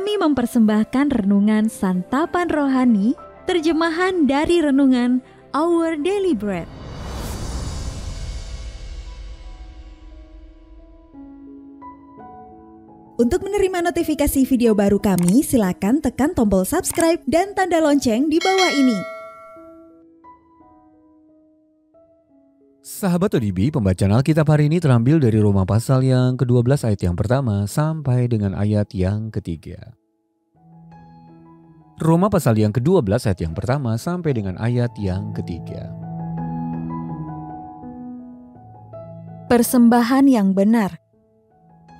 kami mempersembahkan renungan Santapan Rohani, terjemahan dari renungan Our Daily Bread. Untuk menerima notifikasi video baru kami, silakan tekan tombol subscribe dan tanda lonceng di bawah ini. Sahabat ODB, pembacaan Alkitab hari ini terambil dari Roma pasal yang ke-12 ayat yang pertama sampai dengan ayat yang ketiga. Roma pasal yang ke-12 ayat yang pertama sampai dengan ayat yang ketiga. Persembahan yang benar.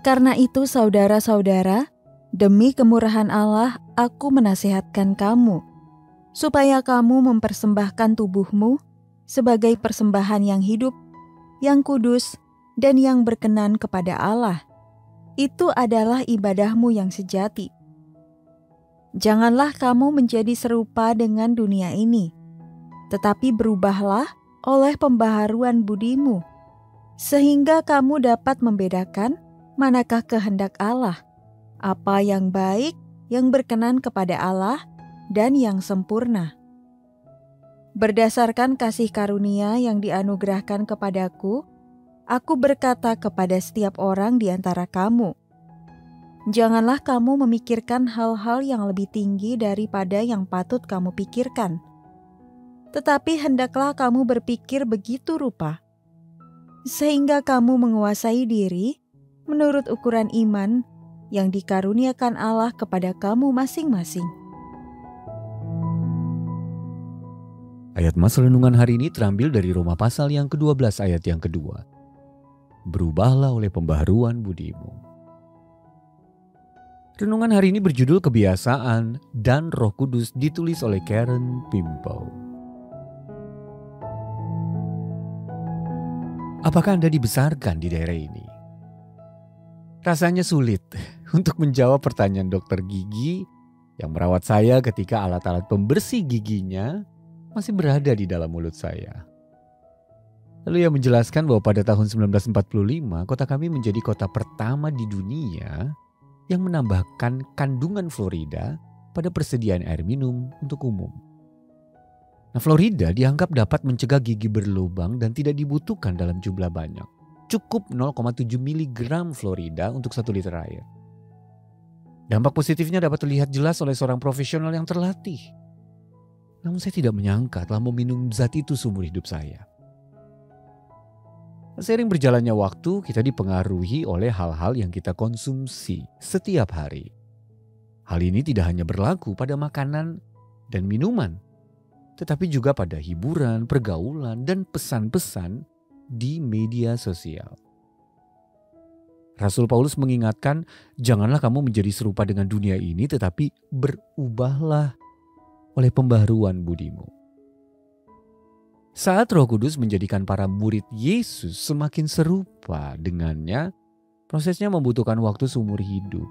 Karena itu saudara-saudara, demi kemurahan Allah aku menasihatkan kamu, supaya kamu mempersembahkan tubuhmu sebagai persembahan yang hidup, yang kudus, dan yang berkenan kepada Allah. Itu adalah ibadahmu yang sejati. Janganlah kamu menjadi serupa dengan dunia ini, tetapi berubahlah oleh pembaharuan budimu, sehingga kamu dapat membedakan manakah kehendak Allah, apa yang baik, yang berkenan kepada Allah, dan yang sempurna. Berdasarkan kasih karunia yang dianugerahkan kepadaku, aku berkata kepada setiap orang di antara kamu, janganlah kamu memikirkan hal-hal yang lebih tinggi daripada yang patut kamu pikirkan. Tetapi hendaklah kamu berpikir begitu rupa, sehingga kamu menguasai diri menurut ukuran iman yang dikaruniakan Allah kepada kamu masing-masing. Ayat mas renungan hari ini terambil dari Roma pasal yang ke-12 ayat yang kedua. Berubahlah oleh pembaharuan budimu. Renungan hari ini berjudul Kebiasaan dan Roh Kudus, ditulis oleh Karen Pimpo. Apakah Anda dibesarkan di daerah ini? Rasanya sulit untuk menjawab pertanyaan dokter gigi yang merawat saya ketika alat-alat pembersih giginya masih berada di dalam mulut saya. Lalu ia menjelaskan bahwa pada tahun 1945 kota kami menjadi kota pertama di dunia yang menambahkan kandungan fluorida pada persediaan air minum untuk umum. Nah, fluorida dianggap dapat mencegah gigi berlubang dan tidak dibutuhkan dalam jumlah banyak. Cukup 0,7 mg fluorida untuk 1 liter air. Dampak positifnya dapat terlihat jelas oleh seorang profesional yang terlatih. Namun saya tidak menyangka telah meminum zat itu seumur hidup saya. Seiring berjalannya waktu, kita dipengaruhi oleh hal-hal yang kita konsumsi setiap hari. Hal ini tidak hanya berlaku pada makanan dan minuman, tetapi juga pada hiburan, pergaulan, dan pesan-pesan di media sosial. Rasul Paulus mengingatkan, janganlah kamu menjadi serupa dengan dunia ini, tetapi berubahlah oleh pembaharuan budimu. Saat Roh Kudus menjadikan para murid Yesus semakin serupa dengannya, prosesnya membutuhkan waktu seumur hidup.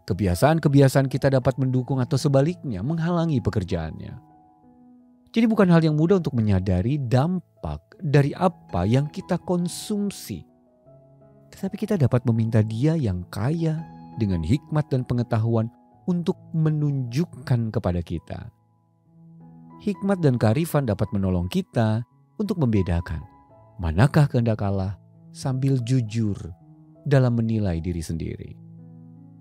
Kebiasaan-kebiasaan kita dapat mendukung atau sebaliknya menghalangi pekerjaannya. Jadi bukan hal yang mudah untuk menyadari dampak dari apa yang kita konsumsi. Tetapi kita dapat meminta Dia yang kaya dengan hikmat dan pengetahuan untuk menunjukkan kepada kita. Hikmat dan kearifan dapat menolong kita untuk membedakan manakah kehendak Allah sambil jujur dalam menilai diri sendiri.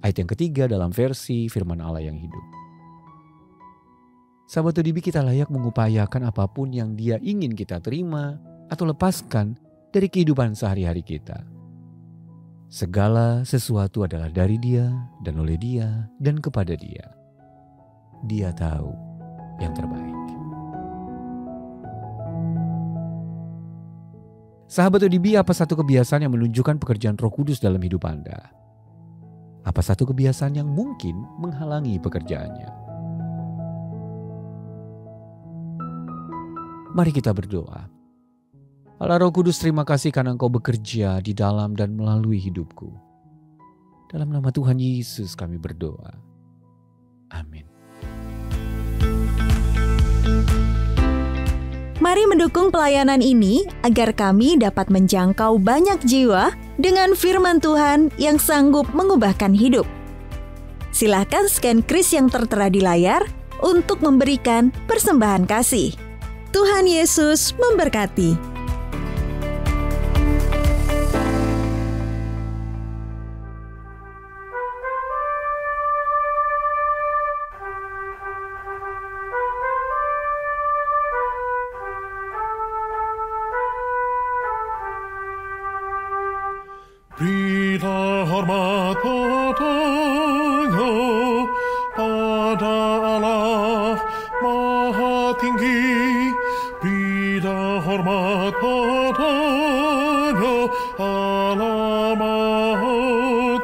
Ayat yang ketiga dalam versi Firman Allah yang hidup. Sahabat ODB, kita layak mengupayakan apapun yang Dia ingin kita terima atau lepaskan dari kehidupan sehari-hari kita. Segala sesuatu adalah dari Dia dan oleh Dia dan kepada Dia. Dia tahu yang terbaik. Sahabat ODB, apa satu kebiasaan yang menunjukkan pekerjaan Roh Kudus dalam hidup Anda? Apa satu kebiasaan yang mungkin menghalangi pekerjaannya? Mari kita berdoa. Allah Roh Kudus, terima kasih karena Engkau bekerja di dalam dan melalui hidupku. Dalam nama Tuhan Yesus kami berdoa. Amin. Mari mendukung pelayanan ini agar kami dapat menjangkau banyak jiwa dengan firman Tuhan yang sanggup mengubahkan hidup. Silahkan scan kris yang tertera di layar untuk memberikan persembahan kasih. Tuhan Yesus memberkati. Berilah hormat padanya, pada Allah Maha Tinggi. Berilah hormat padanya, Allah Maha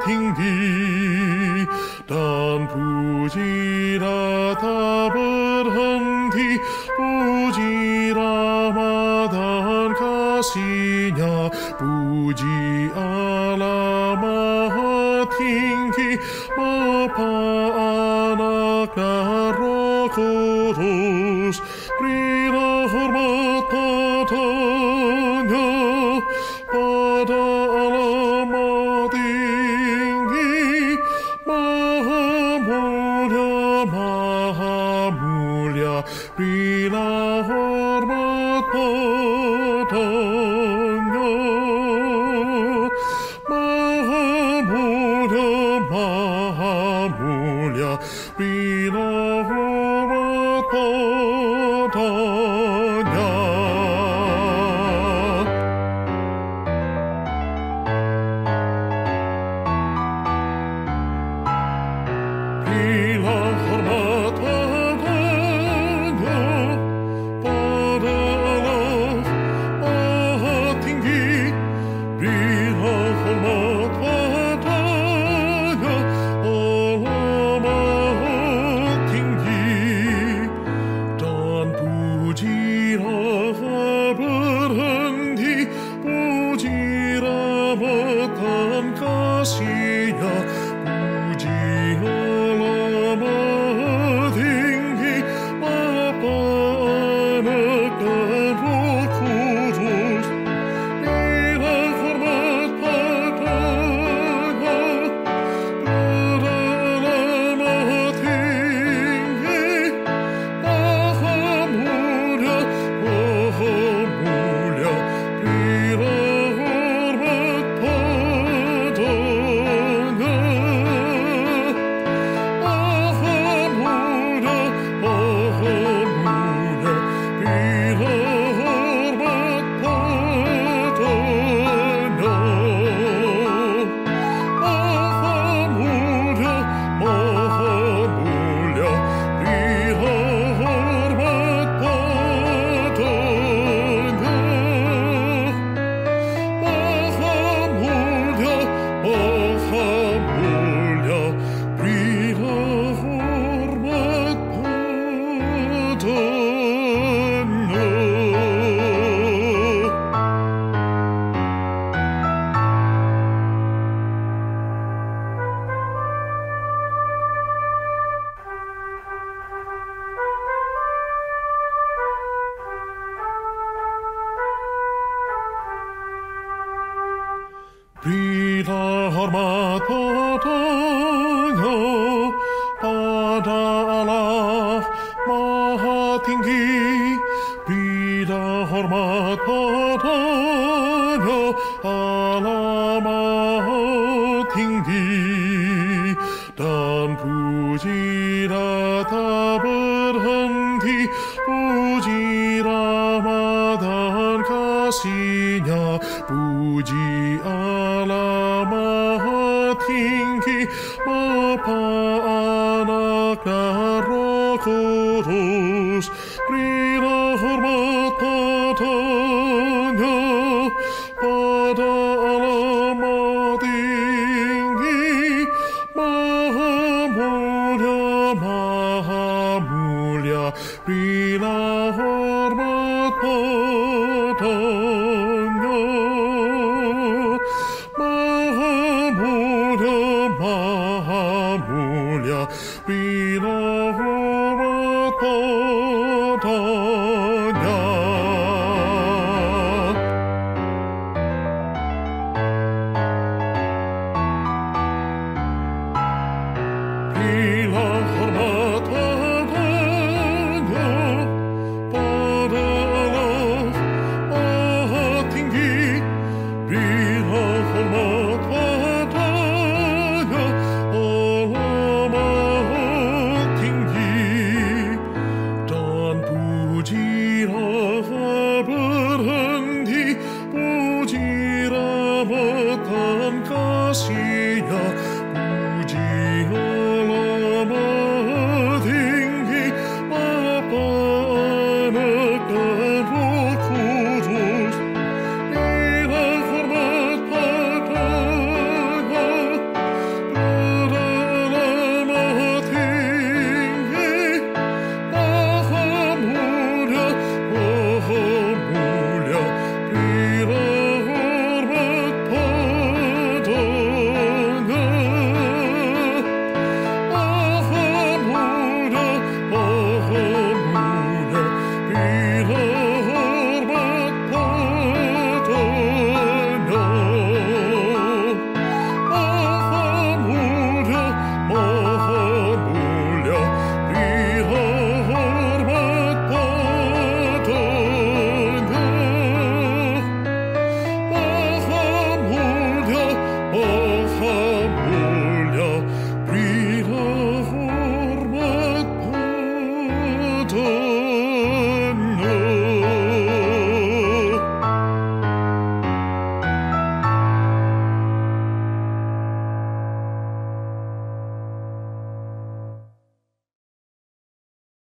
Tinggi. Dan pujilah tak berhenti, puji rahmat dan kasih-Nya, puji Allah Maha Tinggi, Bapa, Anak, dan Roh Kudus. Berilah hormat padanya, pada Allah Maha Tinggi, Maha Mulia, Maha Mulia. Berilah hormat padanya, Maha Mulia, Maha Mulia. Berilah hormat padanya. Berilah hormat padanya, pada Allah Maha Tinggi. Berilah hormat padanya, Allah Maha Tinggi. Dan puji rahmat berhenti, puji rahmat dan kasih-Nya, puji Allah Maha Tinggi, Bapa, Anak, dan Roh Kudus. Berilah hormat padanya, pada Allah Maha Tinggi, Maha Mulia, Maha Mulia. Berilah hormat padanya, Maha Mulia, Maha Mulia. Berilah hormat padanya, Maha Mulia, Maha Mulia. Berilah hormat padanya, Maha Mulia, Maha Mulia. Berilah hormat padanya. Berilah hormat padanya, pada Allah Maha Tinggi. Berilah hormat padanya, Allah Maha Tinggi. Dan pujilah tak berhenti, puji rahmat dan kasih-Nya, puji Allah Maha Tinggi, Bapa, Anak, dan Roh Kudus. Berilah hormat padanya, pada Allah Maha Tinggi, Maha Mulia, Maha Mulia. Berilah hormat padanya, Maha Mulia, Maha Mulia. Berilah hormat padanya. selamat padanya alamat tinggi, dan pujilah berhenti, puji rahmat dan kasih